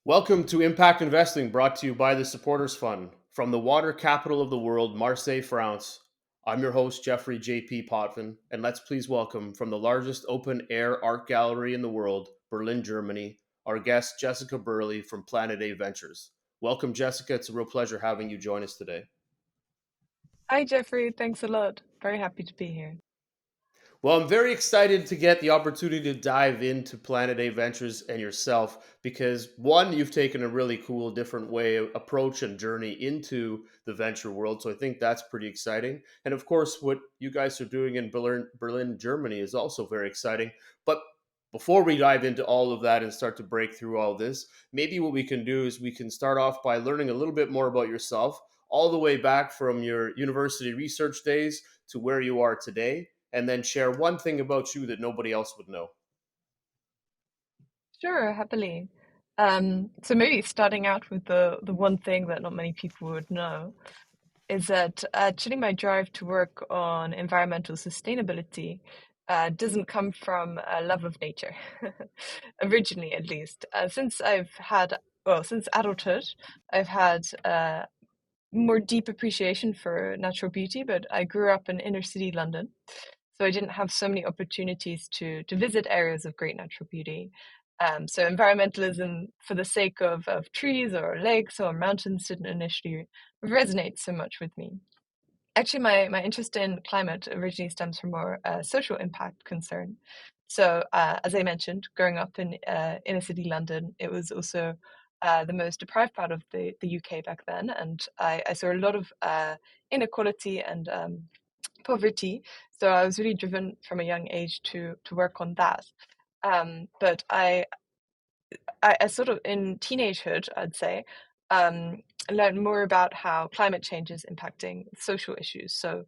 Welcome to Impact Investing, brought to you by the Supporters Fund. From the water capital of the world, Marseille, France, I'm your host, Jeffery J.P. Potvin, and let's please welcome from the largest open air art gallery in the world, Berlin, Germany, our guest, Jessica Burley from Planet A Ventures. Welcome, Jessica. It's a real pleasure having you join us today. Hi, Jeffrey. Thanks a lot. Very happy to be here. Well, I'm very excited to get the opportunity to dive into Planet A Ventures and yourself because one, you've taken a really cool, different way approach and journey into the venture world. So I think that's pretty exciting. And of course, what you guys are doing in Berlin, Germany is also very exciting. But before we dive into all of that and start to break through all this, maybe what we can do is we can start off by learning a little bit more about yourself, all the way back from your university research days to where you are today, and then share one thing about you that nobody else would know. Sure, happily. So maybe starting out with the one thing that not many people would know is that actually my drive to work on environmental sustainability doesn't come from a love of nature, originally at least. Since adulthood, I've had more deep appreciation for natural beauty, but I grew up in inner city London. So I didn't have so many opportunities to visit areas of great natural beauty. So environmentalism for the sake of trees or lakes or mountains didn't initially resonate so much with me. Actually, my interest in climate originally stems from more social impact concern. So, as I mentioned, growing up in inner city London, it was also the most deprived part of the UK back then, and I saw a lot of inequality and poverty. So I was really driven from a young age to work on that. But I sort of in teenagehood, I'd say, um, learned more about how climate change is impacting social issues. So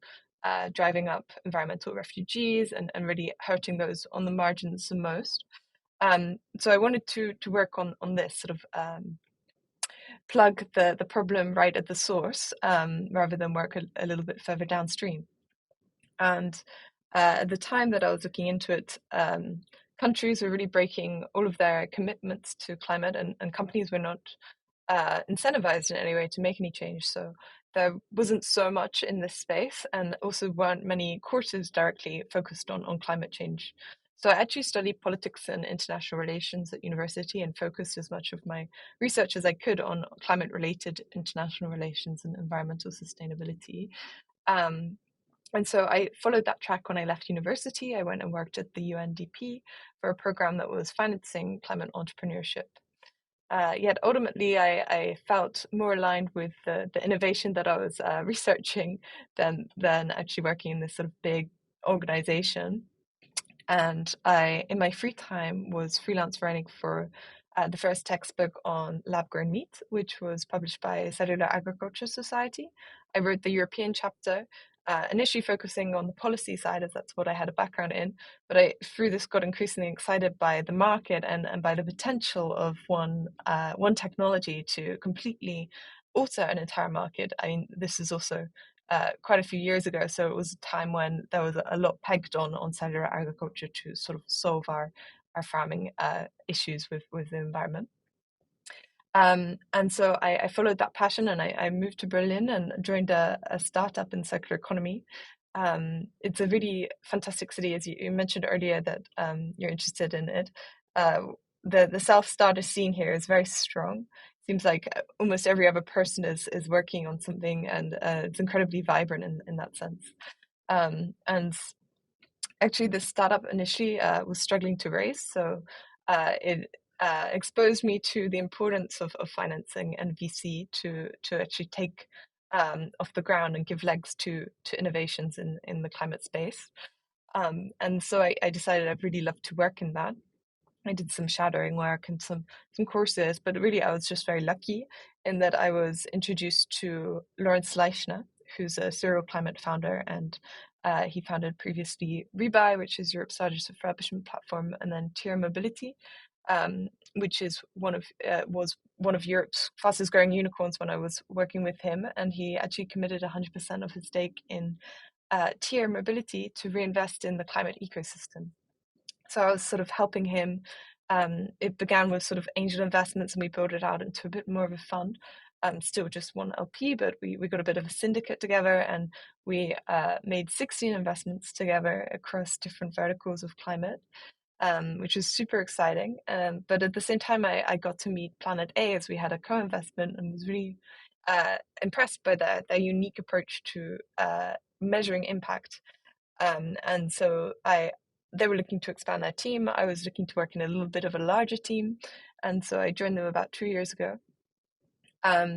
driving up environmental refugees and really hurting those on the margins the most. So I wanted to work on this sort of plug the problem right at the source, rather than work a little bit further downstream. And at the time that I was looking into it, countries were really breaking all of their commitments to climate, and companies were not incentivized in any way to make any change. So there wasn't so much in this space, and also weren't many courses directly focused on climate change. So I actually studied politics and international relations at university and focused as much of my research as I could on climate-related international relations and environmental sustainability. Um, and so I followed that track when I left university. I went and worked at the UNDP for a program that was financing climate entrepreneurship. Yet ultimately, I felt more aligned with the innovation that I was researching than actually working in this sort of big organization. And I, in my free time, was freelance writing for the first textbook on lab-grown meat, which was published by Cellular Agriculture Society. I wrote the European chapter, initially focusing on the policy side, as that's what I had a background in. But I, through this, got increasingly excited by the market and by the potential of one technology to completely alter an entire market. I mean, this is also quite a few years ago. So it was a time when there was a lot pegged on cellular agriculture to sort of solve our farming issues with the environment. And so I followed that passion, and I moved to Berlin and joined a startup in circular economy. It's a really fantastic city, as you mentioned earlier, that you're interested in it. Uh, the self-starter scene here is very strong. Seems like almost every other person is working on something, and it's incredibly vibrant in that sense. And actually, the startup initially was struggling to raise, so it exposed me to the importance of financing and VC to actually take off the ground and give legs to innovations in the climate space. And so I decided I'd really love to work in that. I did some shadowing work and some courses, but really I was just very lucky in that I was introduced to Lawrence Leichner, who's a serial climate founder, and he founded previously Rebuy, which is Europe's largest refurbishment platform, and then Tier Mobility, which is was one of Europe's fastest growing unicorns when I was working with him, and he actually committed 100% of his stake in Tier Mobility to reinvest in the climate ecosystem. So I was sort of helping him It began with sort of angel investments, and we built it out into a bit more of a fund. Still just one LP, but we got a bit of a syndicate together, and we made 16 investments together across different verticals of climate, which was super exciting. But at the same time, I got to meet Planet A as we had a co-investment, and was really impressed by their unique approach to measuring impact. And so they were looking to expand their team. I was looking to work in a little bit of a larger team, and so I joined them about 2 years ago.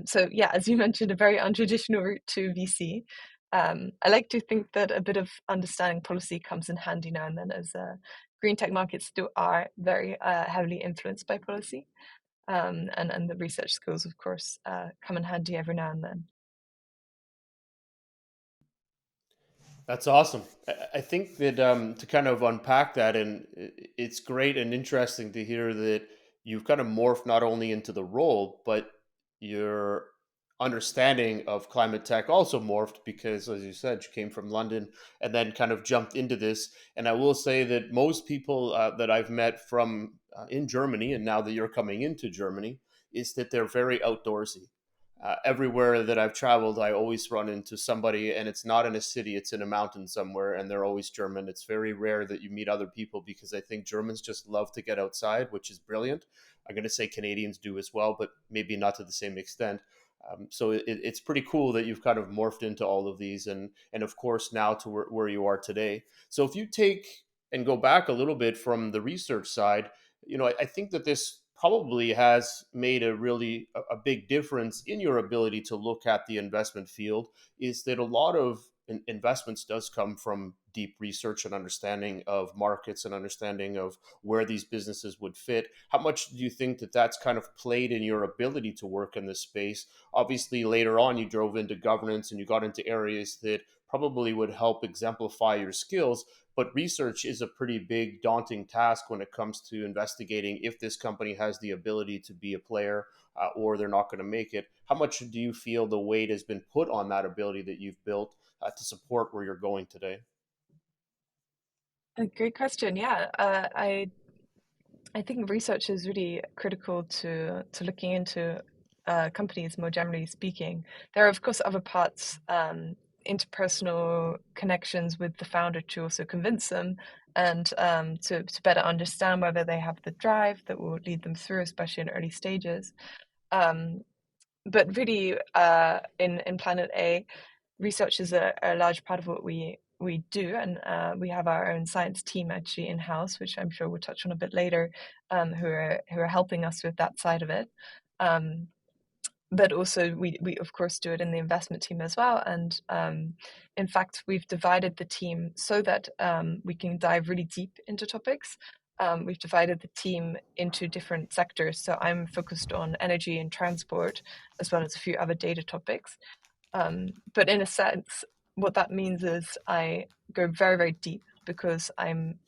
So yeah, as you mentioned, a very untraditional route to VC. I like to think that a bit of understanding policy comes in handy now and then, as green tech markets still are very heavily influenced by policy. And the research skills, of course, come in handy every now and then. That's awesome. I think that to kind of unpack that, and it's great and interesting to hear that you've kind of morphed not only into the role, but your understanding of climate tech also morphed because, as you said, you came from London and then kind of jumped into this. And I will say that most people that I've met from in Germany, and now that you're coming into Germany, is that they're very outdoorsy. Everywhere that I've traveled, I always run into somebody, and it's not in a city, it's in a mountain somewhere, and they're always German. It's very rare that you meet other people because I think Germans just love to get outside, which is brilliant. I'm going to say Canadians do as well, but maybe not to the same extent. So it's pretty cool that you've kind of morphed into all of these, and of course now to where you are today. So if you take and go back a little bit from the research side, I think that this probably has made a big difference in your ability to look at the investment field, is that a lot of investments does come from deep research and understanding of markets and understanding of where these businesses would fit. How much do you think that that's kind of played in your ability to work in this space? Obviously later on you drove into governance and you got into areas that probably would help exemplify your skills, but research is a pretty big, daunting task when it comes to investigating if this company has the ability to be a player or they're not going to make it. How much do you feel the weight has been put on that ability that you've built to support where you're going today? A great question. Yeah, I think research is really critical to looking into companies more generally speaking. There are, of course, other parts, interpersonal connections with the founder to also convince them and to better understand whether they have the drive that will lead them through, especially in early stages. Um, but really, in Planet A, research is a large part of what we do, and we have our own science team actually in house, which I'm sure we'll touch on a bit later, who are helping us with that side of it. Um, but also we of course do it in the investment team as well, and in fact we've divided the team so that we can dive really deep into topics. We've divided the team into different sectors, so I'm focused on energy and transport as well as a few other data topics. But in a sense, what that means is I go very, very deep because I'm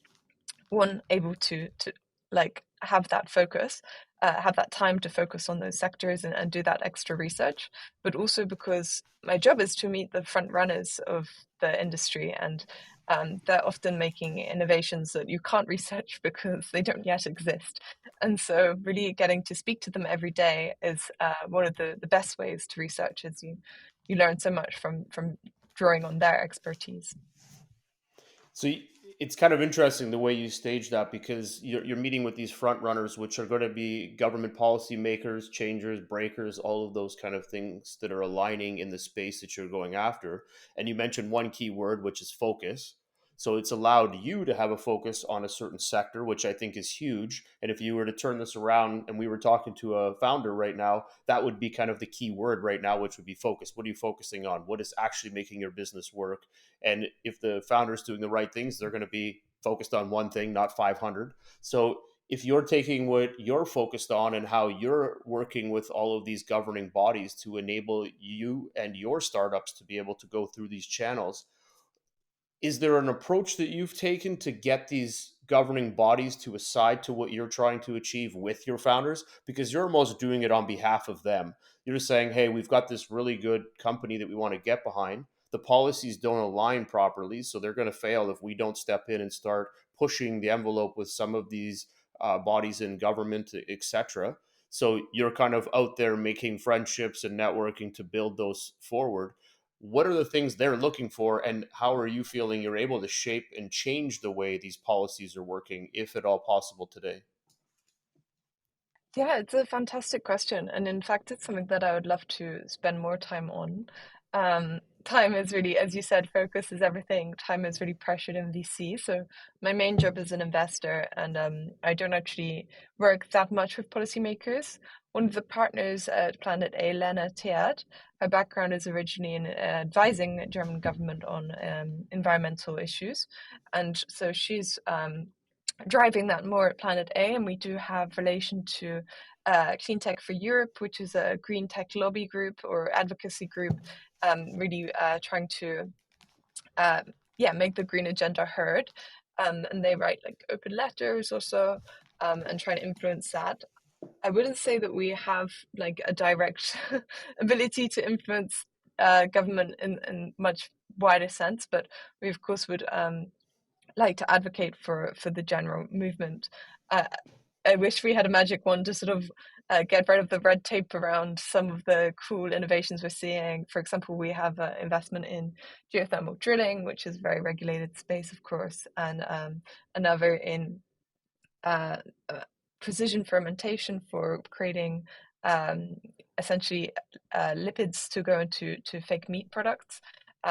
one able to like have that focus, have that time to focus on those sectors and do that extra research, but also because my job is to meet the front runners of the industry, and they're often making innovations that you can't research because they don't yet exist. And so really getting to speak to them every day is one of the best ways to research, as you learn so much from drawing on their expertise. So it's kind of interesting the way you stage that because you're meeting with these front runners, which are going to be government policy makers, changers, breakers, all of those kind of things that are aligning in the space that you're going after. And you mentioned one key word, which is focus. So it's allowed you to have a focus on a certain sector, which I think is huge. And if you were to turn this around and we were talking to a founder right now, that would be kind of the key word right now, which would be focus. What are you focusing on? What is actually making your business work? And if the founder's doing the right things, they're going to be focused on one thing, not 500. So if you're taking what you're focused on and how you're working with all of these governing bodies to enable you and your startups to be able to go through these channels, is there an approach that you've taken to get these governing bodies to aside to what you're trying to achieve with your founders? Because you're almost doing it on behalf of them. You're just saying, hey, we've got this really good company that we want to get behind. The policies don't align properly, so they're going to fail if we don't step in and start pushing the envelope with some of these bodies in government, etc. So you're kind of out there making friendships and networking to build those forward. What are the things they're looking for, and how are you feeling you're able to shape and change the way these policies are working, if at all possible, today? Yeah, it's a fantastic question. And in fact, it's something that I would love to spend more time on. Time is really, as you said, focus is everything. Time is really pressured in VC. So my main job is an investor, and I don't actually work that much with policymakers. One of the partners at Planet A, Lena Tead, her background is originally in advising the German government on environmental issues. And so she's driving that more at Planet A, and we do have relation to Clean Tech for Europe, which is a green tech lobby group or advocacy group, really trying to make the green agenda heard. And they write like open letters or so, and try to influence that. I wouldn't say that we have like a direct ability to influence government in much wider sense, but we of course would like to advocate for the general movement. Uh, I wish we had a magic wand to sort of get rid of the red tape around some of the cool innovations we're seeing. For example, we have an investment in geothermal drilling, which is a very regulated space, of course, and another in uh, precision fermentation for creating um, essentially lipids to go into fake meat products,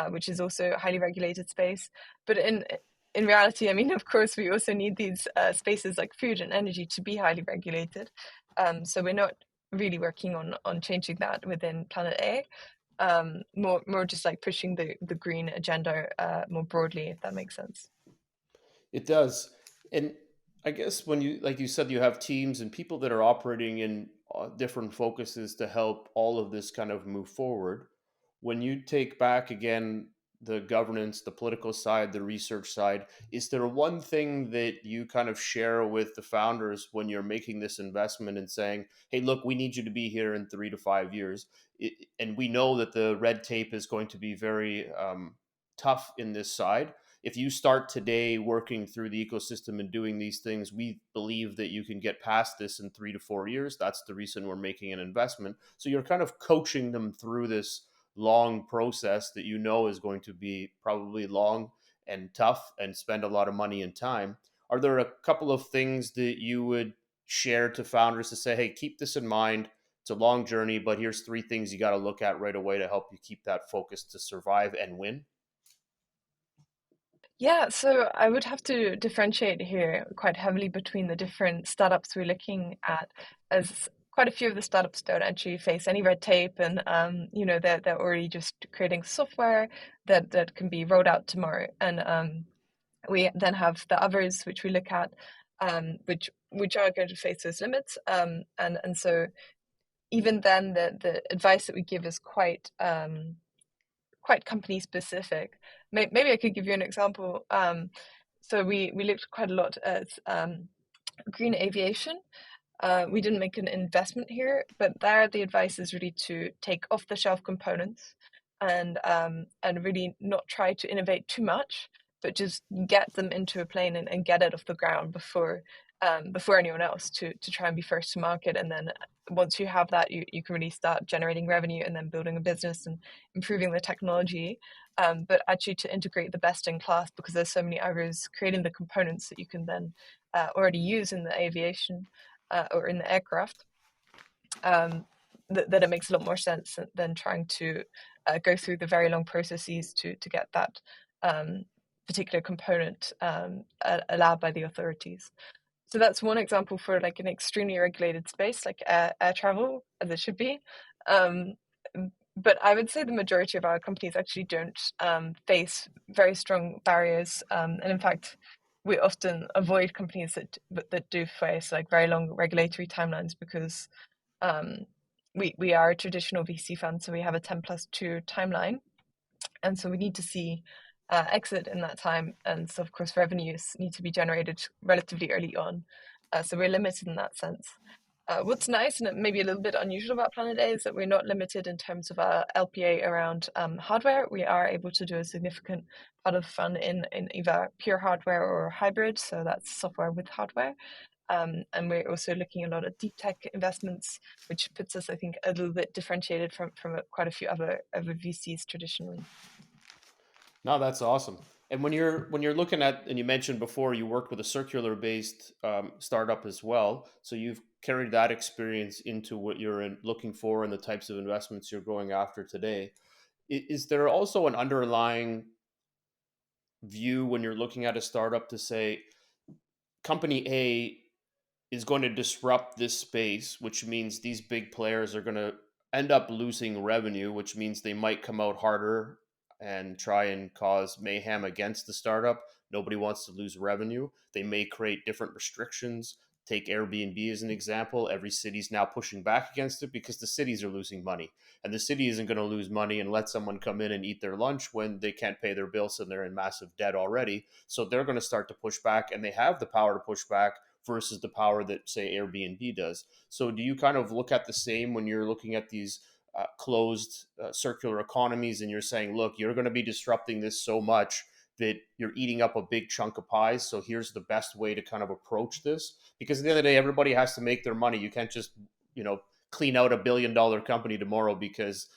which is also a highly regulated space. But in reality, I mean, of course, we also need these spaces like food and energy to be highly regulated. So we're not really working on changing that within Planet A. More just like pushing the green agenda more broadly, if that makes sense. It does. And I guess when you, like you said, you have teams and people that are operating in different focuses to help all of this kind of move forward. When you take back again the governance, the political side, the research side, is there one thing that you kind of share with the founders when you're making this investment and saying, hey, look, we need you to be here in 3 to 5 years? And we know that the red tape is going to be very tough in this side. If you start today working through the ecosystem and doing these things, we believe that you can get past this in 3 to 4 years. That's the reason we're making an investment. So you're kind of coaching them through this long process that you know is going to be probably long and tough and spend a lot of money and time. Are there a couple of things that you would share to founders to say, hey, keep this in mind? It's a long journey, but here's 3 things you got to look at right away to help you keep that focus to survive and win? Yeah, so I would have to differentiate here quite heavily between the different startups we're looking at, as quite a few of the startups don't actually face any red tape, and they're already just creating software that can be rolled out tomorrow. And we then have the others which we look at, which are going to face those limits. And so even then, the advice that we give is quite company specific. Maybe I could give you an example. So we looked quite a lot at green aviation. We didn't make an investment here, but there the advice is really to take off the shelf components and really not try to innovate too much, but just get them into a plane and get it off the ground before anyone else to try and be first to market. And then once you have that, you can really start generating revenue and then building a business and improving the technology. But actually to integrate the best in class, because there's so many others creating the components that you can then already use in the aviation or in the aircraft, that it makes a lot more sense than trying to go through the very long processes to get that particular component allowed by the authorities. So that's one example for like an extremely regulated space, like air travel, as it should be. Um, but I would say the majority of our companies actually don't face very strong barriers, and in fact, we often avoid companies that do face like very long regulatory timelines because um, we are a traditional VC fund, so we have a 10+2 timeline, and so we need to see exit in that time, and so of course revenues need to be generated relatively early on. So we're limited in that sense. What's nice and maybe a little bit unusual about Planet A is that we're not limited in terms of our LPA around hardware. We are able to do a significant part of the fund in either pure hardware or hybrid, so that's software with hardware. And we're also looking a lot at deep tech investments, which puts us, I think, a little bit differentiated from quite a few other VCs traditionally. No, that's awesome. And when you're looking at, and you mentioned before you worked with a circular based startup as well, so you've carried that experience into what you're looking for and the types of investments you're going after today. Is there also an underlying view when you're looking at a startup to say company A is going to disrupt this space, which means these big players are going to end up losing revenue, which means they might come out harder and try and cause mayhem against the startup. Nobody wants to lose revenue. They may create different restrictions. Take Airbnb as an example. Every city's now pushing back against it because the cities are losing money. And the city isn't going to lose money and let someone come in and eat their lunch when they can't pay their bills and they're in massive debt already. So they're going to start to push back, and they have the power to push back versus the power that, say, Airbnb does. So do you kind of look at the same when you're looking at these closed circular economies, and you're saying, look, you're going to be disrupting this so much that you're eating up a big chunk of pies. So here's the best way to kind of approach this. Because at the end of the day, everybody has to make their money. You can't just, clean out $1 billion company tomorrow because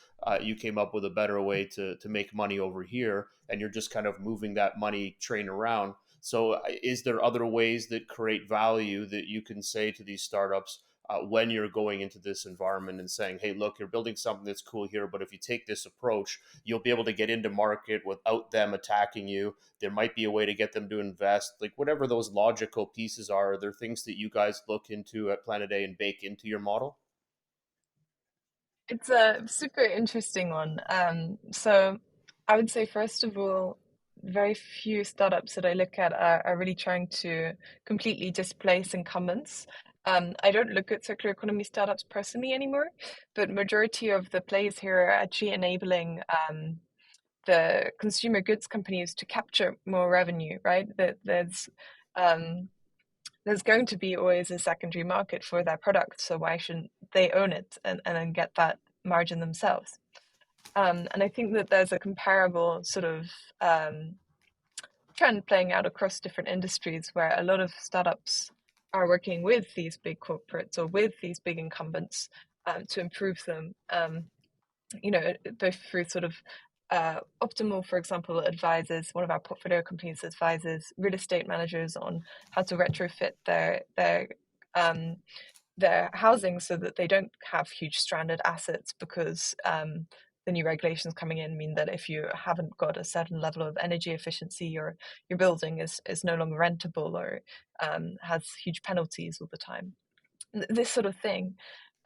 you came up with a better way to make money over here. And you're just kind of moving that money train around. So, is there other ways that create value that you can say to these startups when you're going into this environment and saying, hey, look, you're building something that's cool here, but if you take this approach, you'll be able to get into market without them attacking you. There might be a way to get them to invest, like whatever those logical pieces are there things that you guys look into at Planet A and bake into your model? It's a super interesting one. So I would say, first of all, very few startups that I look at are really trying to completely displace incumbents. I don't look at circular economy startups personally anymore, but majority of the plays here are actually enabling the consumer goods companies to capture more revenue, right? Um, there's going to be always a secondary market for their product, so why shouldn't they own it and then get that margin themselves? And I think that there's a comparable sort of trend playing out across different industries where a lot of startups are working with these big corporates or with these big incumbents to improve them. Both through sort of Optimal, for example, advises one of our portfolio companies advises real estate managers on how to retrofit um, their housing so that they don't have huge stranded assets because the new regulations coming in mean that if you haven't got a certain level of energy efficiency, your building is no longer rentable or has huge penalties all the time. This sort of thing.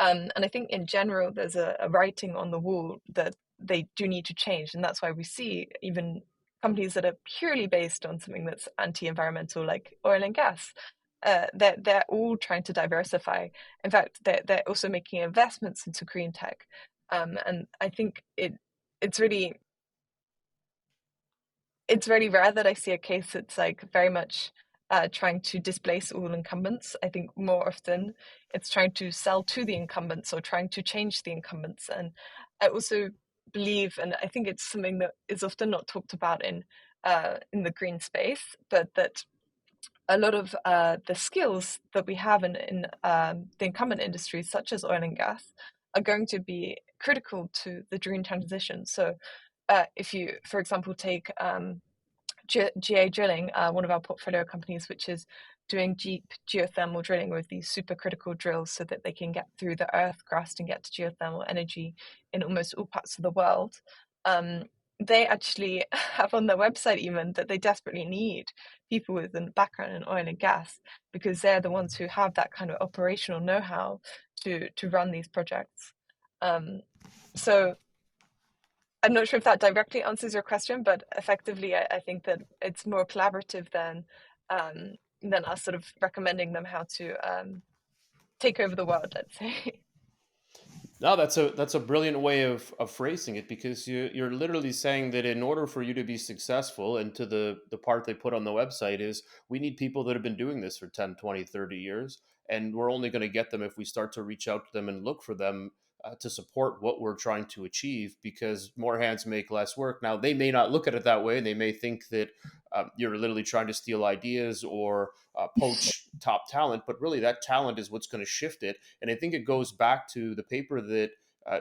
And I think in general, there's a writing on the wall that they do need to change. And that's why we see even companies that are purely based on something that's anti-environmental, like oil and gas. They're all trying to diversify. In fact, they're also making investments into green tech. And I think it's really rare that I see a case that's like very much trying to displace all incumbents. I think more often it's trying to sell to the incumbents or trying to change the incumbents. And I also believe, and I think it's something that is often not talked about in the green space, but that a lot of the skills that we have in the incumbent industries, such as oil and gas, are going to be critical to the green transition. So if you, for example, take GA Drilling, one of our portfolio companies, which is doing deep geothermal drilling with these supercritical drills so that they can get through the earth crust and get to geothermal energy in almost all parts of the world. They actually have on their website even that they desperately need people with a background in oil and gas because they're the ones who have that kind of operational know-how to run these projects. So I'm not sure if that directly answers your question, but effectively, I think that it's more collaborative than us sort of recommending them how to take over the world, let's say. No, that's a brilliant way of phrasing it, because you're literally saying that in order for you to be successful, and to the part they put on the website is, we need people that have been doing this for 10, 20, 30 years, and we're only going to get them if we start to reach out to them and look for them to support what we're trying to achieve, because more hands make less work. Now, they may not look at it that way, and they may think that you're literally trying to steal ideas or poach top talent, but really that talent is what's going to shift it. And I think it goes back to the paper that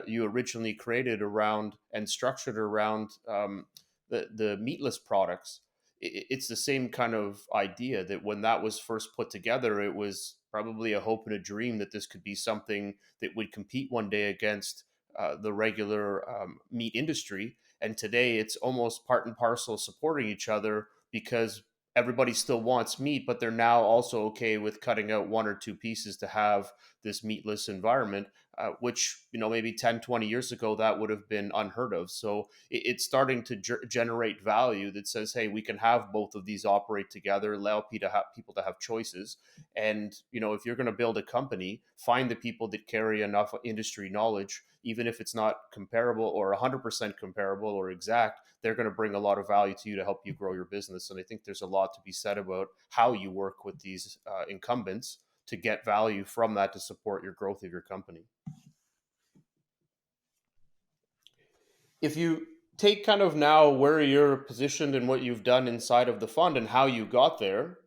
you originally created around and structured around the meatless products. It's the same kind of idea that when that was first put together, it was probably a hope and a dream that this could be something that would compete one day against the regular meat industry. And today it's almost part and parcel supporting each other because everybody still wants meat, but they're now also okay with cutting out one or two pieces to have this meatless environment, which, maybe 10, 20 years ago, that would have been unheard of. So it's starting to generate value that says, hey, we can have both of these operate together, allow people to have choices. And, if you're going to build a company, find the people that carry enough industry knowledge, even if it's not comparable or 100% comparable or exact, they're going to bring a lot of value to you to help you grow your business. And I think there's a lot to be said about how you work with these incumbents to get value from that to support your growth of your company. If you take kind of now where you're positioned and what you've done inside of the fund and how you got there,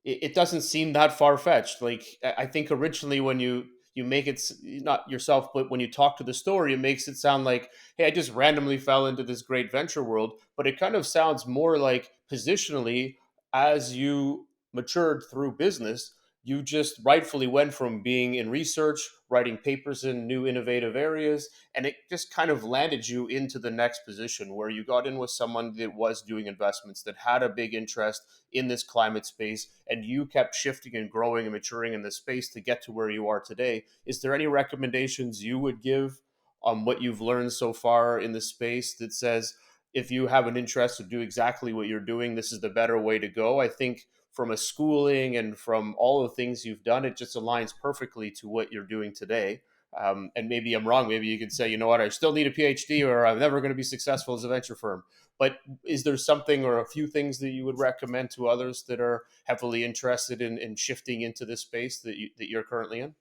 it doesn't seem that far fetched. Like I think originally when you make it not yourself, but when you talk to the story, it makes it sound like, hey, I just randomly fell into this great venture world. But it kind of sounds more like positionally, as you matured through business, you just rightfully went from being in research, writing papers in new innovative areas, and it just kind of landed you into the next position where you got in with someone that was doing investments, that had a big interest in this climate space, and you kept shifting and growing and maturing in this space to get to where you are today. Is there any recommendations you would give on what you've learned so far in the space that says, if you have an interest to do exactly what you're doing, this is the better way to go? I think from a schooling and from all the things you've done, it just aligns perfectly to what you're doing today. And maybe I'm wrong. Maybe you could say, you know what, I still need a PhD or I'm never going to be successful as a venture firm. But is there something or a few things that you would recommend to others that are heavily interested in shifting into this space that you're currently in?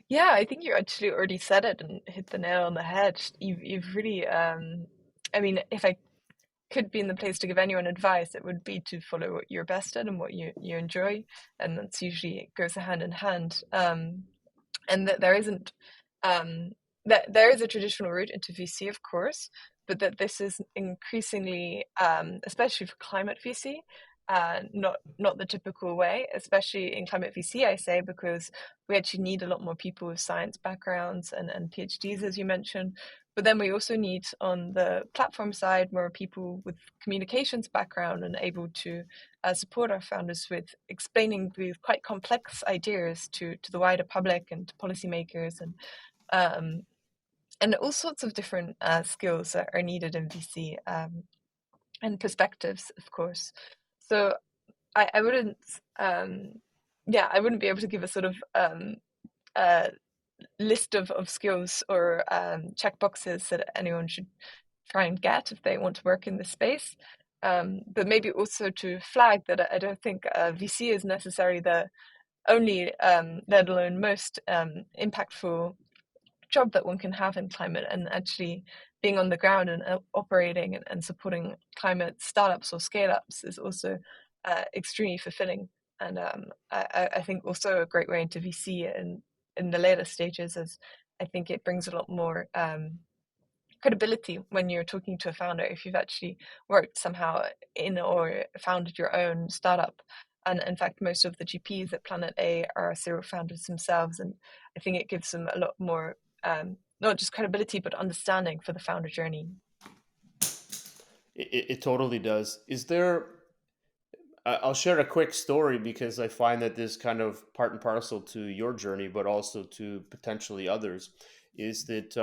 Yeah, I think you actually already said it and hit the nail on the head. You've really, I mean, if I could be in the place to give anyone advice, it would be to follow what you're best at and what you enjoy, and that's usually it goes hand in hand. And that there isn't that there is a traditional route into VC, of course, but that this is increasingly, especially for climate VC, not the typical way, especially in climate VC, I say, because we actually need a lot more people with science backgrounds and PhDs, as you mentioned. But then we also need on the platform side more people with communications background and able to support our founders with explaining these quite complex ideas to the wider public and to policymakers um, and all sorts of different skills that are needed in VC and perspectives, of course. So I wouldn't, yeah, I wouldn't be able to give a sort of uh, list of skills or check boxes that anyone should try and get if they want to work in this space. But maybe also to flag that I don't think VC is necessarily the only, let alone most impactful job that one can have in climate, and actually being on the ground and operating and supporting climate startups or scale ups is also extremely fulfilling. And I think also a great way into VC in the later stages, as I think it brings a lot more credibility when you're talking to a founder if you've actually worked somehow in or founded your own startup. And in fact, most of the GPs at Planet A are serial founders themselves, and I think it gives them a lot more not just credibility but understanding for the founder journey. It totally does. Is there I'll share a quick story because I find that this kind of part and parcel to your journey, but also to potentially others. Is that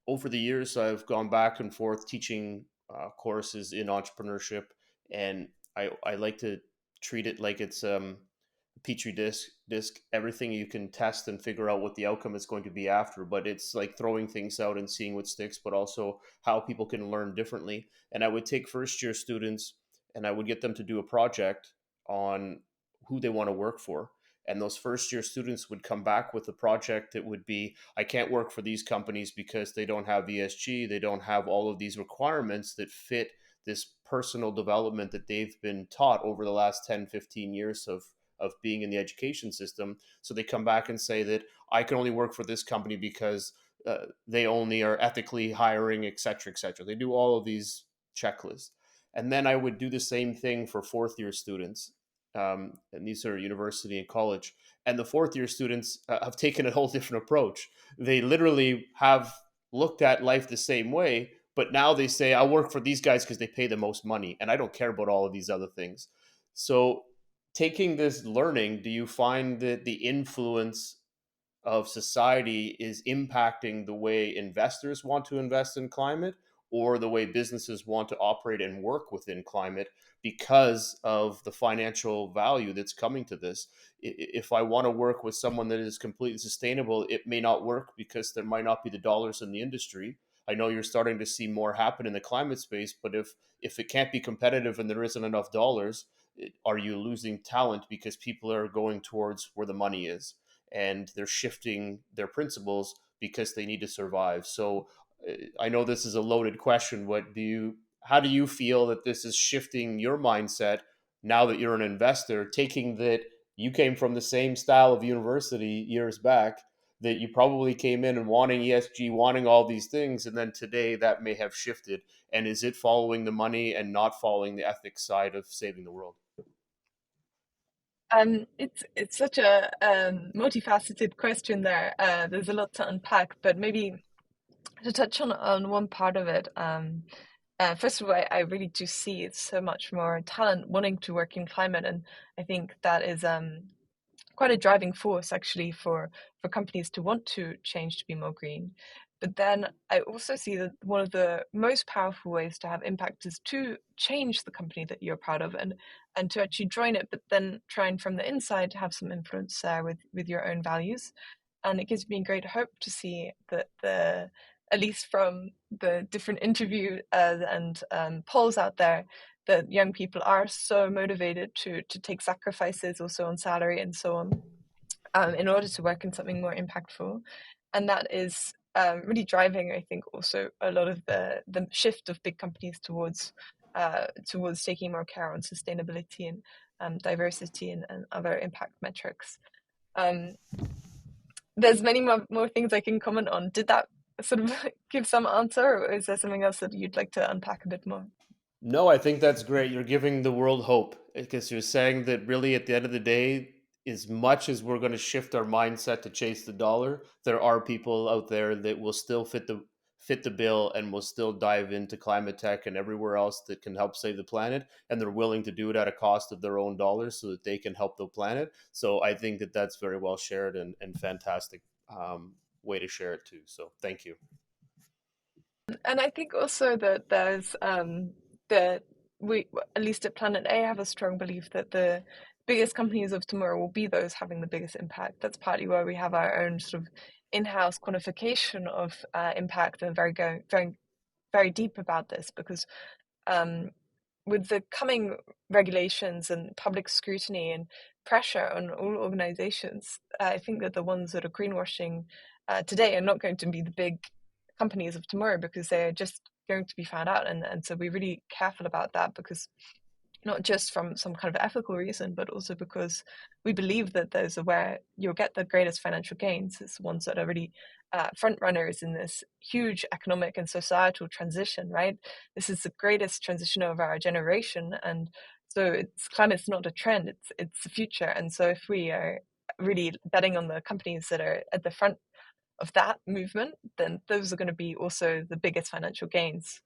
over the years I've gone back and forth teaching courses in entrepreneurship, and I like to treat it like it's petri disk, everything you can test and figure out what the outcome is going to be after, but it's like throwing things out and seeing what sticks, but also how people can learn differently. And I would take first year students and I would get them to do a project on who they want to work for. And those first year students would come back with a project that would be, I can't work for these companies because they don't have ESG, they don't have all of these requirements that fit this personal development that they've been taught over the last 10, 15 years of being in the education system. So they come back and say that I can only work for this company because they only are ethically hiring, et cetera, et cetera. They do all of these checklists. And then I would do the same thing for fourth year students. And these are university and college. And the fourth year students have taken a whole different approach. They literally have looked at life the same way, but now they say, I work for these guys because they pay the most money, and I don't care about all of these other things. So, taking this learning, do you find that the influence of society is impacting the way investors want to invest in climate or the way businesses want to operate and work within climate because of the financial value that's coming to this? If I want to work with someone that is completely sustainable, it may not work because there might not be the dollars in the industry. I know you're starting to see more happen in the climate space, but if it can't be competitive and there isn't enough dollars, are you losing talent because people are going towards where the money is? And they're shifting their principles because they need to survive. So I know this is a loaded question. How do you feel that this is shifting your mindset now that you're an investor, taking that you came from the same style of university years back, that you probably came in and wanting ESG, wanting all these things, and then today that may have shifted. And is it following the money and not following the ethics side of saving the world? It's such a multifaceted question there. There's a lot to unpack, but maybe to touch on one part of it. First of all, I really do see it's so much more talent wanting to work in climate, and I think that is quite a driving force actually for companies to want to change to be more green. But then I also see that one of the most powerful ways to have impact is to change the company that you're proud of and to actually join it, but then trying from the inside to have some influence there with your own values. And it gives me great hope to see that the at least from the different interview and polls out there, that young people are so motivated to take sacrifices also on salary and so on, in order to work in something more impactful. And that is really driving, I think, also a lot of the shift of big companies towards taking more care on sustainability and diversity and other impact metrics. Um, there's many more things I can comment on. Did that sort of give some answer, or is there something else that you'd like to unpack a bit more? No, I think that's great. You're giving the world hope because you're saying that really at the end of the day, as much as we're going to shift our mindset to chase the dollar, there are people out there that will still fit the bill and will still dive into climate tech and everywhere else that can help save the planet, and they're willing to do it at a cost of their own dollars so that they can help the planet. So I think that that's very well shared and fantastic way to share it too. So thank you. And I think also that there's that we, at least at Planet A, have a strong belief that the biggest companies of tomorrow will be those having the biggest impact. That's partly why we have our own sort of in-house quantification of impact, and very deep about this, because um, with the coming regulations and public scrutiny and pressure on all organizations, I think that the ones that are greenwashing today are not going to be the big companies of tomorrow, because they're just going to be found out. And so we're really careful about that, because not just from some kind of ethical reason, but also because we believe that those are where you'll get the greatest financial gains. It's the ones that are really front runners in this huge economic and societal transition, right? This is the greatest transition of our generation. And so climate's not a trend, it's the future. And so if we are really betting on the companies that are at the front of that movement, then those are going to be also the biggest financial gains.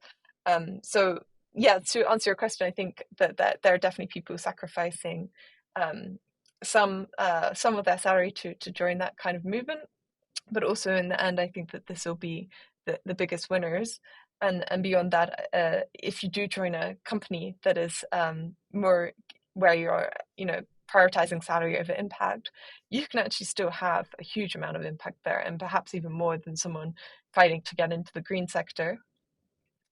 So yeah, to answer your question, I think that there are definitely people sacrificing um, some of their salary to join that kind of movement, but also in the end, I think that this will be the biggest winners. And beyond that, if you do join a company that is more where you're, prioritizing salary over impact, you can actually still have a huge amount of impact there, and perhaps even more than someone fighting to get into the green sector.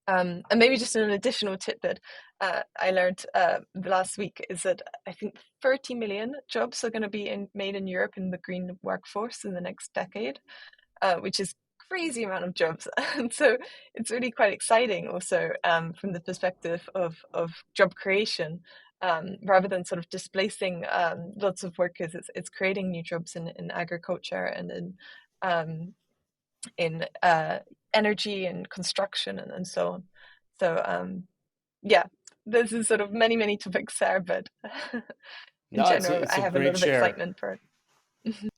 And maybe just an additional tidbit I learned last week is that I think 30 million jobs are going to be made in Europe in the green workforce in the next decade, which is crazy amount of jobs. And so it's really quite exciting also, from the perspective of job creation. Rather than sort of displacing lots of workers, it's creating new jobs in agriculture and in energy and construction and so on. So yeah, this is sort of many topics there, but in No, general, it's I a have a lot great of share. excitement for it.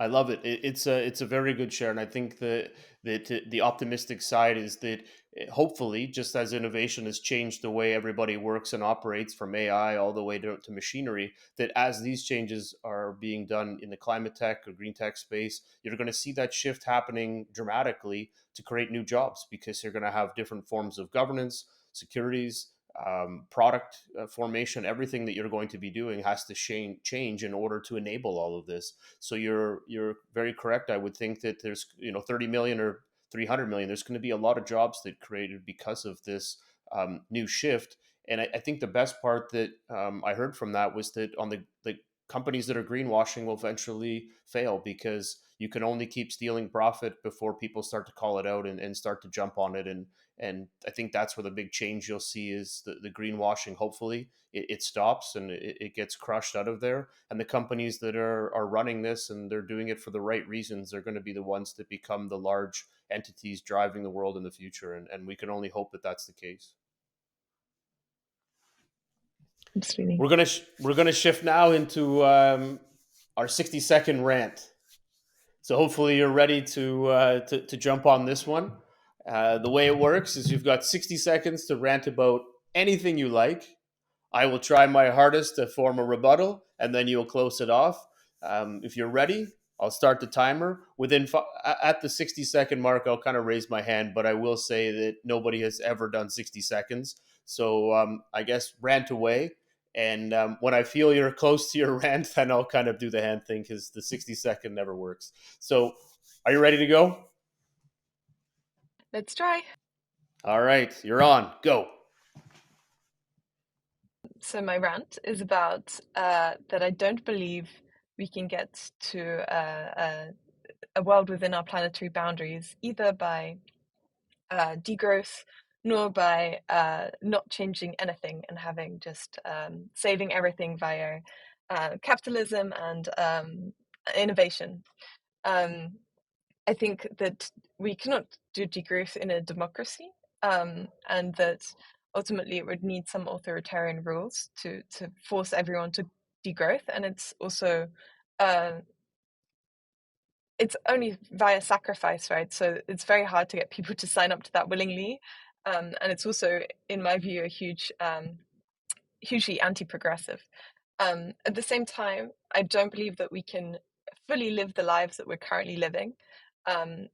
I love it. It's a very good share, and I think the optimistic side is that hopefully, just as innovation has changed the way everybody works and operates, from AI all the way to machinery, that as these changes are being done in the climate tech or green tech space, you're going to see that shift happening dramatically to create new jobs because you're going to have different forms of governance, securities, product formation. Everything that you're going to be doing has to change in order to enable all of this. So you're very correct. I would think that there's 30 million or 300 million. There's going to be a lot of jobs that created because of this new shift. And I think the best part that I heard from that was that on the companies that are greenwashing will eventually fail because you can only keep stealing profit before people start to call it out and start to jump on it. And I think that's where the big change you'll see is the greenwashing. Hopefully it stops and it gets crushed out of there. And the companies that are running this and they're doing it for the right reasons are going to be the ones that become the large entities driving the world in the future. And we can only hope that that's the case. Absolutely. We're gonna shift now into our 60-second rant. So hopefully you're ready to jump on this one. The way it works is you've got 60 seconds to rant about anything you like. I will try my hardest to form a rebuttal, and then you'll close it off. If you're ready, I'll start the timer. At the 60-second mark, I'll kind of raise my hand, but I will say that nobody has ever done 60 seconds. So I guess rant away. And when I feel you're close to your rant, then I'll kind of do the hand thing because the 60-second never works. So are you ready to go? Let's try. All right, you're on. Go. So my rant is about that I don't believe we can get to a world within our planetary boundaries either by degrowth nor by not changing anything and having just saving everything via capitalism and innovation. Um, I think that we cannot do degrowth in a democracy, and that ultimately it would need some authoritarian rules to force everyone to degrowth. And it's also uh, it's only via sacrifice, right? So it's very hard to get people to sign up to that willingly, and it's also, in my view, a hugely anti-progressive. At the same time, I don't believe that we can fully live the lives that we're currently living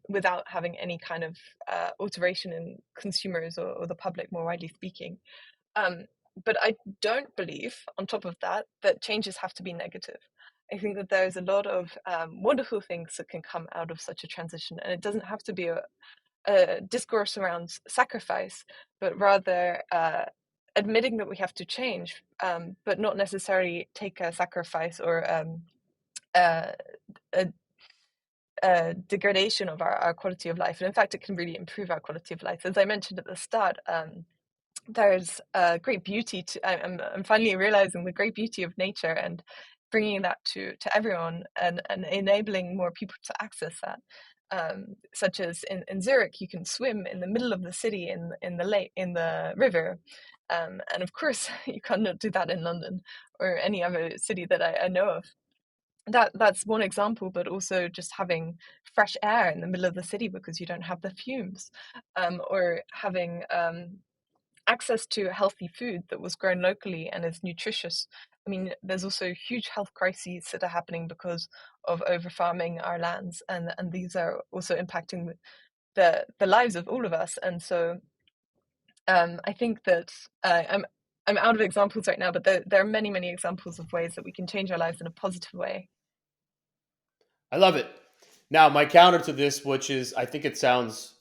without having any kind of alteration in consumers or the public, more widely speaking. Um, but I don't believe, on top of that, that changes have to be negative. I think that there's a lot of wonderful things that can come out of such a transition, and it doesn't have to be a discourse around sacrifice, but rather admitting that we have to change, but not necessarily take a sacrifice or a, a degradation of our quality of life. And in fact, it can really improve our quality of life. As I mentioned at the start, there's a great beauty to. I'm finally realizing the great beauty of nature and bringing that to everyone and enabling more people to access that. Such as in Zurich, you can swim in the middle of the city in the lake in the river, and of course you cannot do that in London or any other city that I know of. That's one example, but also just having fresh air in the middle of the city because you don't have the fumes, or having access to healthy food that was grown locally and is nutritious. I mean, there's also huge health crises that are happening because of over farming our lands, and these are also impacting the lives of all of us. And so I think that I'm out of examples right now, but there are many examples of ways that we can change our lives in a positive way. I love it. Now, my counter to this, which is I think it sounds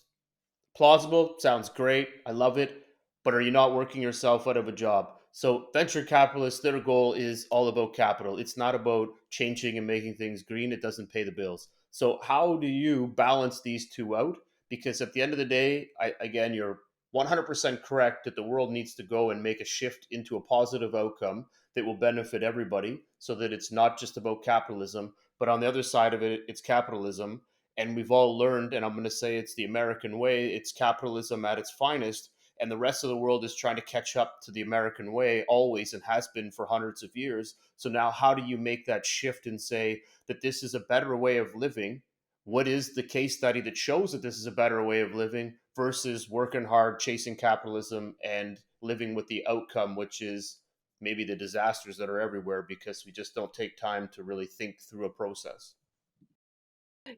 plausible, sounds great. I love it. But are you not working yourself out of a job? So, venture capitalists, their goal is all about capital. It's not about changing and making things green. It doesn't pay the bills. So, how do you balance these two out? because at the end of the day, again, you're 100% correct that the world needs to go and make a shift into a positive outcome that will benefit everybody, so that it's not just about capitalism, but on the other side of it, it's capitalism. And we've all learned, and I'm going to say it's the American way, it's capitalism at its finest. And the rest of the world is trying to catch up to the American way always, and has been for hundreds of years. So now, how do you make that shift and say that this is a better way of living? What is the case study that shows that this is a better way of living versus working hard, chasing capitalism, and living with the outcome, which is maybe the disasters that are everywhere because we just don't take time to really think through a process?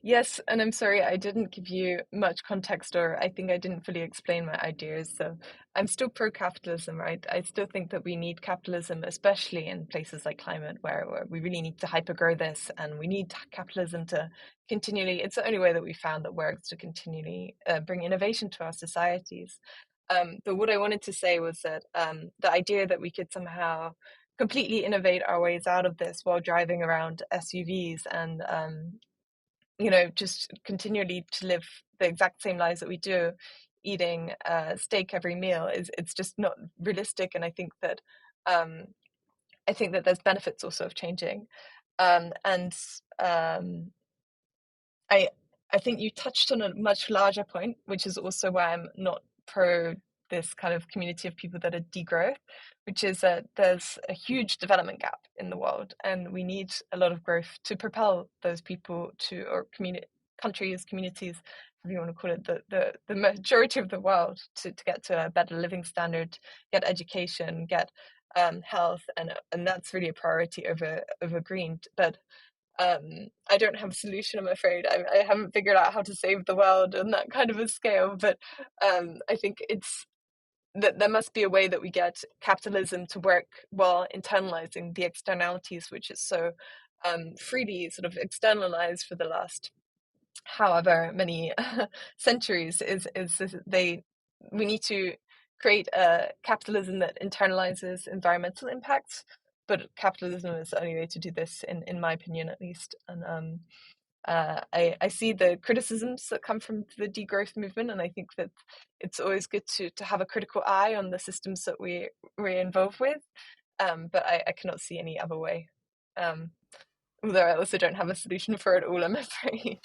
Yes, and I'm sorry I didn't give you much context, or I think I didn't fully explain my ideas. So I'm still pro-capitalism, right? I still think that we need capitalism, especially in places like climate, where we really need to hypergrow this, and we need capitalism to continually, it's the only way that we found that works to continually bring innovation to our societies. But what I wanted to say was that the idea that we could somehow completely innovate our ways out of this while driving around SUVs and just continually to live the exact same lives that we do, eating steak every meal, is it's just not realistic. And um, I think that there's benefits also of changing. And I I think you touched on a much larger point, which is also why I'm not pro this kind of community of people that are degrowth, which is that there's a huge development gap in the world, and we need a lot of growth to propel those people to, or countries, communities, however you want to call it, the majority of the world to get to a better living standard, get education, get health, and that's really a priority over green. But I don't have a solution, I'm afraid. I haven't figured out how to save the world on that kind of a scale, but I think it's that there must be a way that we get capitalism to work while internalizing the externalities, which is so freely sort of externalized for the last however many centuries. We need to create a capitalism that internalizes environmental impacts, but capitalism is the only way to do this, in my opinion, at least. And I see the criticisms that come from the degrowth movement, and I think that it's always good to have a critical eye on the systems that we're involved with. But I cannot see any other way. Although I also don't have a solution for it all, I'm afraid.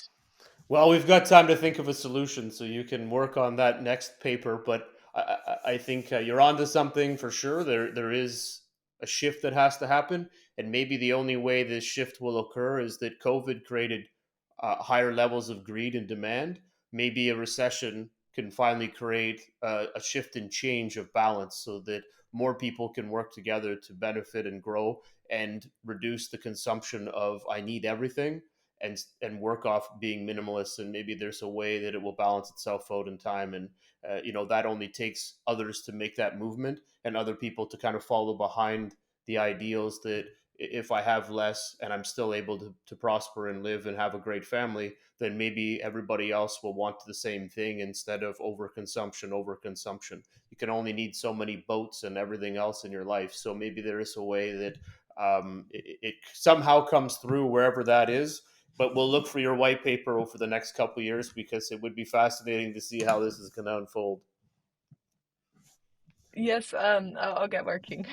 Well, we've got time to think of a solution, so you can work on that next paper. But I think you're onto something for sure. There is a shift that has to happen, and maybe the only way this shift will occur is that COVID created higher levels of greed and demand. Maybe a recession can finally create a shift in change of balance, so that more people can work together to benefit and grow and reduce the consumption of "I need everything," and work off being minimalist. And maybe there's a way that it will balance itself out in time. And that only takes others to make that movement, and other people to kind of follow behind the ideals that if I have less and I'm still able to prosper and live and have a great family, then maybe everybody else will want the same thing instead of overconsumption. You can only need so many boats and everything else in your life. So maybe there is a way that it somehow comes through wherever that is. But we'll look for your white paper over the next couple of years, because it would be fascinating to see how this is going to unfold. Yes, I'll get working.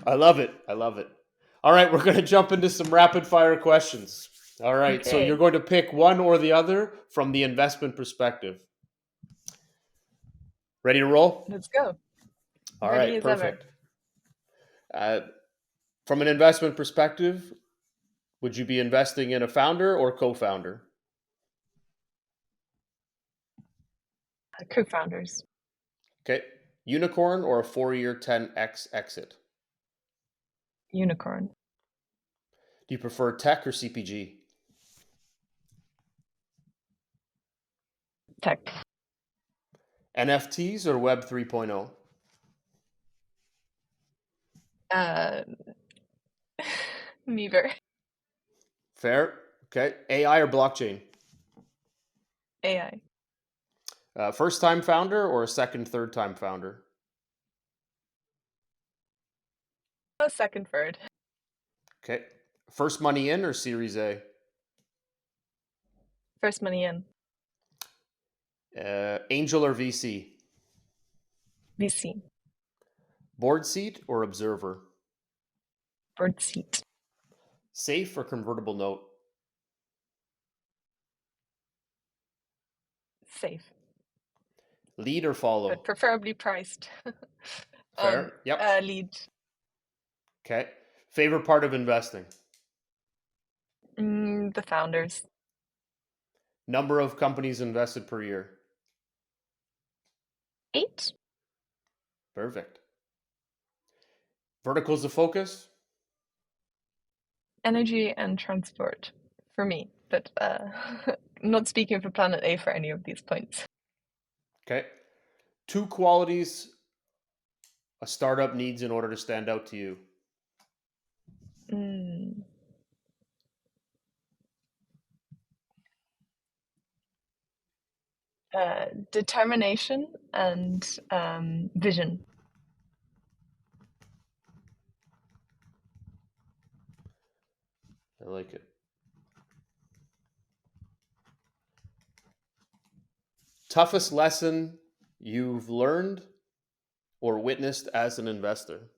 I love it. I love it. All right, we're going to jump into some rapid fire questions. All right, so you're Okay, going to pick one or the other from the investment perspective. Ready to roll? let's go. All Ready right, as ever. perfect. Uh, from an investment perspective, would you be investing in a founder or co founder? Co-founders. Okay. Unicorn or a 4-year 10x exit? Unicorn. Do you prefer tech or CPG? Tech. NFTs or Web 3.0? Uh, Neither. Fair. Okay. AI or blockchain? AI. First time founder or a second, third time founder? A second, third. Okay. First money in or Series A? First money in. Angel or VC? VC. Board seat or observer? Board seat. Safe or convertible note? Safe. Lead or follow? But preferably priced. Fair. Yep. Lead. Okay. Favorite part of investing? The founders. Number of companies invested per year? 8. Perfect. Verticals of focus? Energy and transport for me, but not speaking for Planet A for any of these points. Okay. 2 qualities a startup needs in order to stand out to you? Determination and vision. I like it. Toughest lesson you've learned or witnessed as an investor?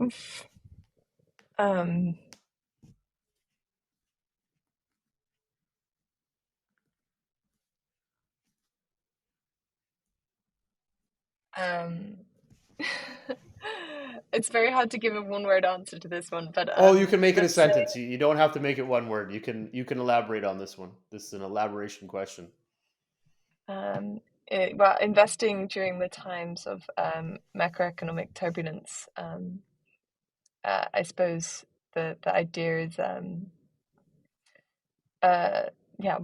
Oof. Um, um, it's very hard to give a one-word answer to this one, but Oh, you can make it a let's say sentence. You don't have to make it one word. You can elaborate on this one. This is an elaboration question. well, investing during the times of macroeconomic turbulence. I suppose the idea is yeah,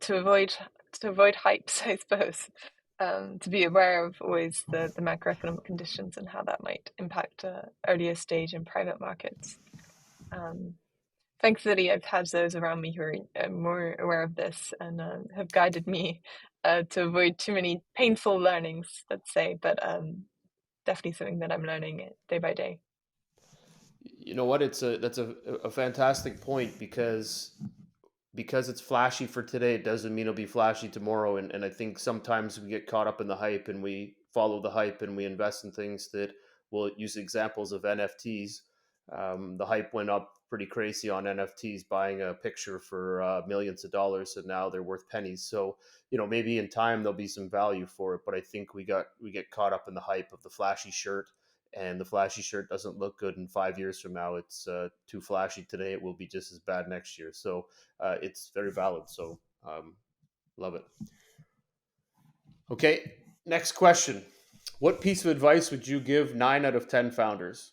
to avoid hypes, I suppose. To be aware of always the macroeconomic conditions and how that might impact earlier stage in private markets. Thankfully, I've had those around me who are more aware of this and have guided me to avoid too many painful learnings, let's say, but definitely something that I'm learning day by day. You know what? That's a fantastic point because it's flashy for today, it doesn't mean it'll be flashy tomorrow. And I think sometimes we get caught up in the hype and we follow the hype and we invest in things that will use examples of NFTs. The hype went up pretty crazy on NFTs, buying a picture for millions of dollars, and now they're worth pennies. So maybe in time there'll be some value for it, but I think we get caught up in the hype of the flashy shirt, and the flashy shirt doesn't look good in 5 years from now. It's too flashy today. It will be just as bad next year. So it's very valid. So love it. Okay, next question. What piece of advice would you give 9 out of 10 founders?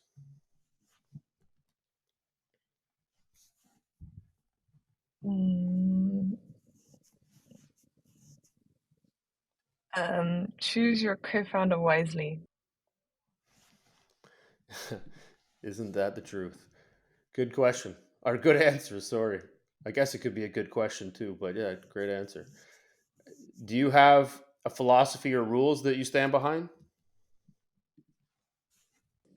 Mm, choose your co-founder wisely. Isn't that the truth? Good question. Or good answer, sorry. I guess it could be a good question too, but yeah, great answer. Do you have a philosophy or rules that you stand behind?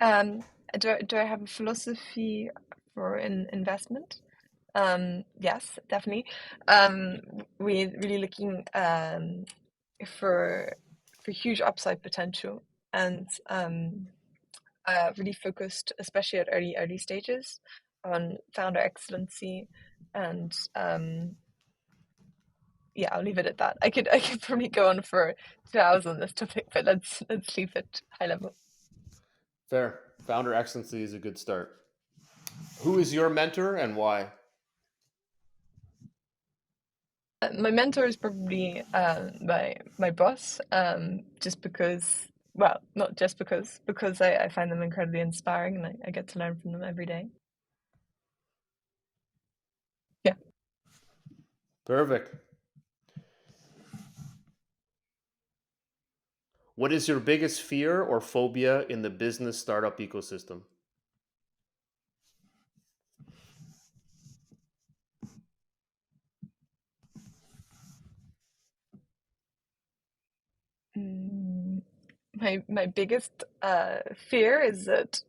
Um, do I have a philosophy for an investment? Yes, definitely. We're really looking for huge upside potential and really focused, especially at early stages, on founder excellency and yeah, I'll leave it at that. I could probably go on for 2 hours on this topic, but let's leave it high level. Fair. Founder excellency is a good start. Who is your mentor and why? My mentor is probably my boss, just because, well, not just because I find them incredibly inspiring and I get to learn from them every day. Yeah. Perfect. What is your biggest fear or phobia in the business startup ecosystem? Mm, my biggest fear is that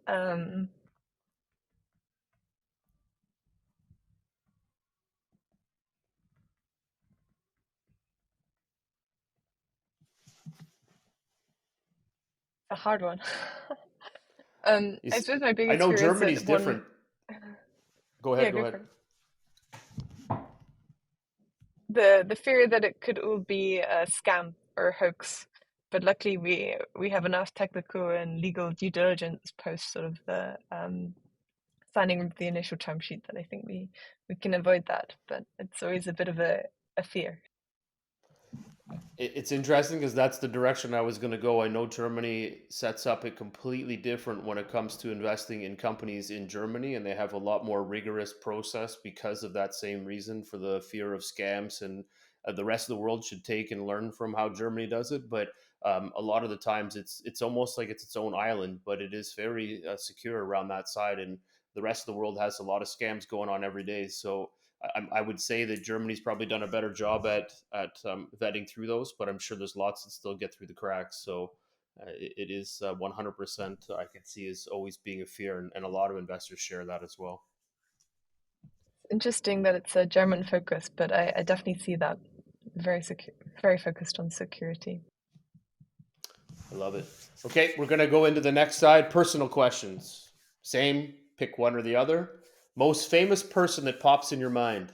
A hard one. I suppose my I biggest know fear is Germany's that one. different. Go Yeah, ahead. Go go ahead. for it. The fear that it could all be a scam or a hoax. But luckily, we have enough technical and legal due diligence post sort of the signing of the initial term sheet that I think we can avoid that. But it's always a bit of a fear. It's interesting because that's the direction I was going to go. I know Germany sets up it completely different when it comes to investing in companies in Germany, and they have a lot more rigorous process because of that same reason for the fear of scams. And the rest of the world should take and learn from how Germany does it. But a lot of the times, it's almost like it's its own island, but it is very secure around that side. And the rest of the world has a lot of scams going on every day. So I would say that Germany's probably done a better job at vetting through those, but I'm sure there's lots that still get through the cracks. So it is 100% I can see as always being a fear, and a lot of investors share that as well. Interesting that it's a German focus, but I definitely see that very secure, very focused on security. I love it. Okay, we're going to go into the next side. Personal questions. Same, pick one or the other. Most famous person that pops in your mind.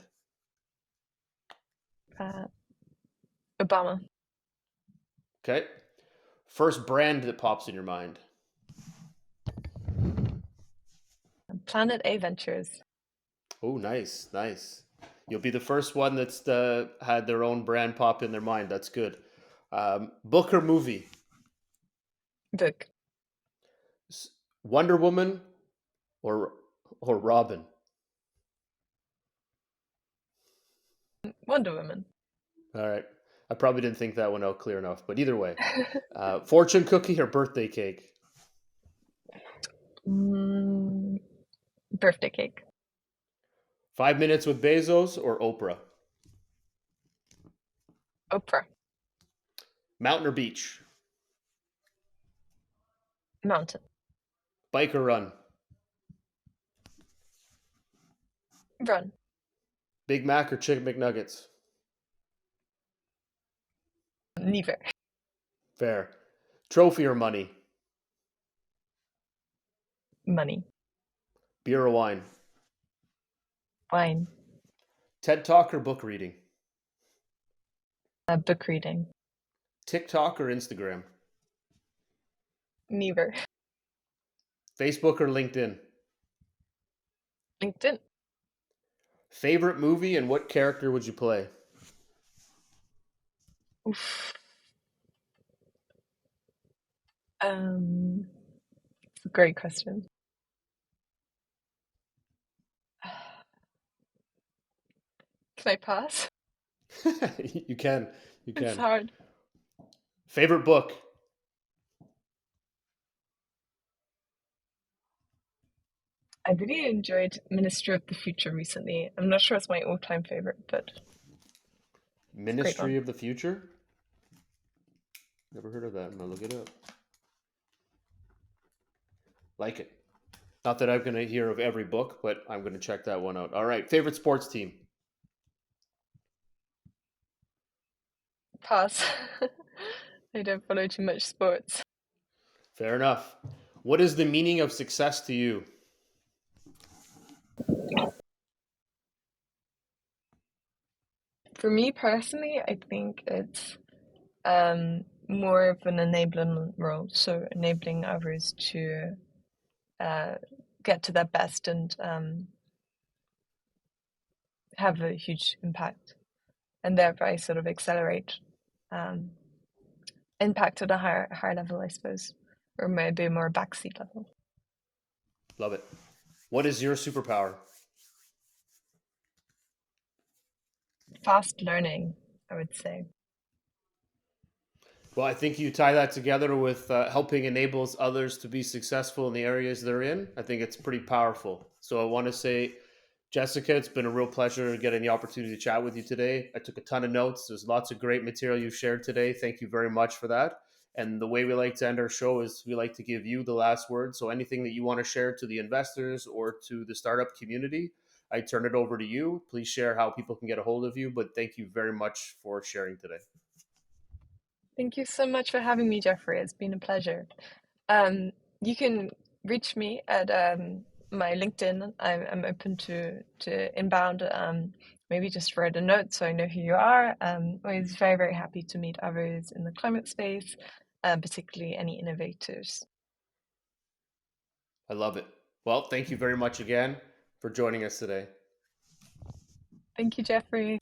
Uh, Obama, Okay. First brand that pops in your mind. Planet A Ventures, Oh, nice, nice. You'll be the first one that's had their own brand pop in their mind. That's good. Book or movie? book, Wonder Woman or Robin? Wonder Woman, All right. I probably didn't think that one out clear enough, but either way, fortune cookie or birthday cake? mm, birthday cake, 5 minutes with Bezos or Oprah? Oprah, Mountain or beach? mountain, Bike or run? run, Big Mac or Chicken McNuggets? neither, Fair. Trophy or money? money, Beer or wine? wine, TED Talk or book reading? book reading, TikTok or Instagram? neither, Facebook or LinkedIn? LinkedIn, Favorite movie and what character would you play? oof. Um, it's a great question. Can I pass? You can. You It's can. hard. Favorite book? I really enjoyed Ministry of the Future recently. I'm not sure it's my all-time favorite, but it's a great Ministry one. of the Future? Never heard of that. I'm going to look it up. Like it. Not that I'm going to hear of every book, but I'm going to check that one out. All right. Favorite sports team? Pass. I don't follow too much sports. Fair enough. What is the meaning of success to you? For me personally, I think it's more of an enablement role, so enabling others to uh, get to their best and have a huge impact, and thereby sort of accelerate um, impact at a higher level, I suppose, or maybe more backseat level. Love it. What is your superpower? Fast learning, I would say. Well, I think you tie that together with helping enables others to be successful in the areas they're in. I think it's pretty powerful. So I want to say, Jessica, it's been a real pleasure getting the opportunity to chat with you today. I took a ton of notes. There's lots of great material you've shared today. Thank you very much for that. And the way we like to end our show is we like to give you the last word. So anything that you want to share to the investors or to the startup community, I turn it over to you. Please share how people can get a hold of you. But thank you very much for sharing today. Thank you so much for having me, Jeffrey. It's been a pleasure. Um, you can reach me at my LinkedIn. I'm open to inbound. Maybe just write a note so I know who you are. Always very, very happy to meet others in the climate space, particularly any innovators. I love it. Well, thank you very much again for joining us today. Thank you, Jeffrey.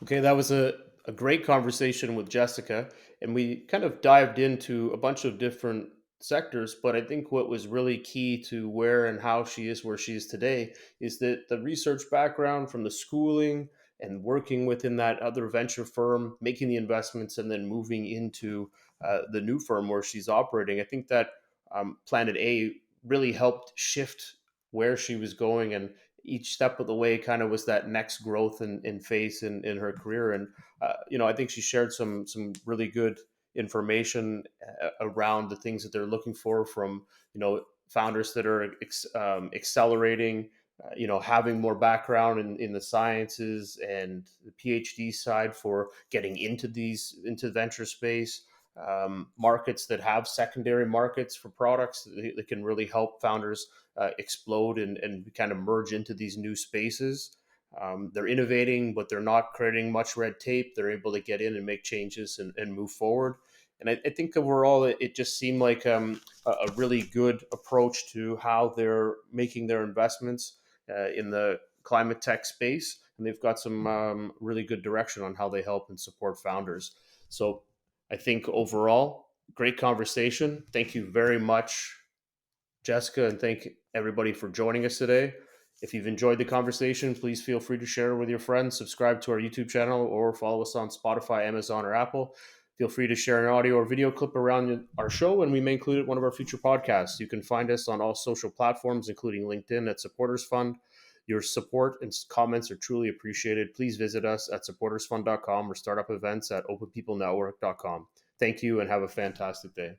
Okay, that was a great conversation with Jessica, and we kind of dived into a bunch of different sectors. But I think what was really key to where and how she is where she is today is that the research background from the schooling and working within that other venture firm, making the investments, and then moving into the new firm where she's operating. I think that Planet A really helped shift where she was going, and each step of the way kind of was that next growth in phase in her career. And I think she shared some really good information around the things that they're looking for from founders that are accelerating, having more background in the sciences and the PhD side for getting into venture space. Markets that have secondary markets for products that can really help founders explode and kind of merge into these new spaces. They're innovating, but they're not creating much red tape. They're able to get in and make changes and move forward. And I think overall, it just seemed like a really good approach to how they're making their investments in the climate tech space. And they've got some really good direction on how they help and support founders. So I think overall, great conversation. Thank you very much, Jessica, and thank everybody for joining us today. If you've enjoyed the conversation, please feel free to share it with your friends, subscribe to our YouTube channel, or follow us on Spotify, Amazon, or Apple. Feel free to share an audio or video clip around our show, and we may include it in one of our future podcasts. You can find us on all social platforms, including LinkedIn at Supporters Fund. Your support and comments are truly appreciated. Please visit us at supportersfund.com or startup events at openpeoplenetwork.com. Thank you and have a fantastic day.